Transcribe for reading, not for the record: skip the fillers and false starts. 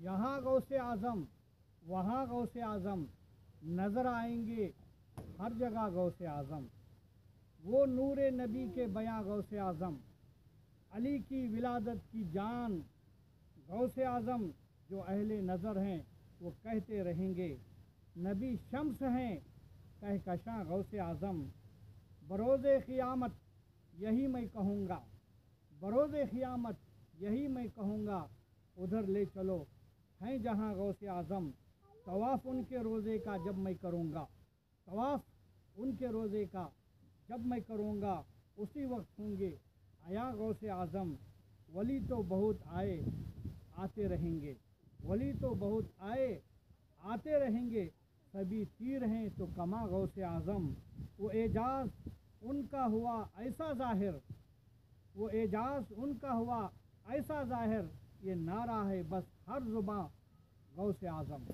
यहाँ गौसे आज़म वहाँ गौसे आज़म, नज़र आएंगे हर जगह गौसे आज़म। वो नूरे नबी के बयां गौसे आज़म, अली की विलादत की जान गौसे आज़म। जो अहले नज़र हैं वो कहते रहेंगे, नबी शम्स हैं कहकशां गौसे आज़म। बरोज़े क़ियामत यही मैं कहूँगा, बरोज़े क़ियामत यही मैं कहूँगा, उधर ले चलो हैं जहाँ गौसे आज़म। तवाफ़ उनके रोज़े का जब मैं करूँगा, तवाफ़ उनके रोज़े का जब मैं करूँगा, उसी वक्त होंगे आया गौसे आज़म। वली तो बहुत आए आते रहेंगे, वली तो बहुत आए आते रहेंगे, सभी तीर हैं तो कमा गौसे आज़म। वो एजाज़ उनका हुआ ऐसा ज़ाहिर, वो एजाज़ उनका हुआ ऐसा ज़ाहिर, ये नारा है बस हर ज़ुबां गौसे आज़म।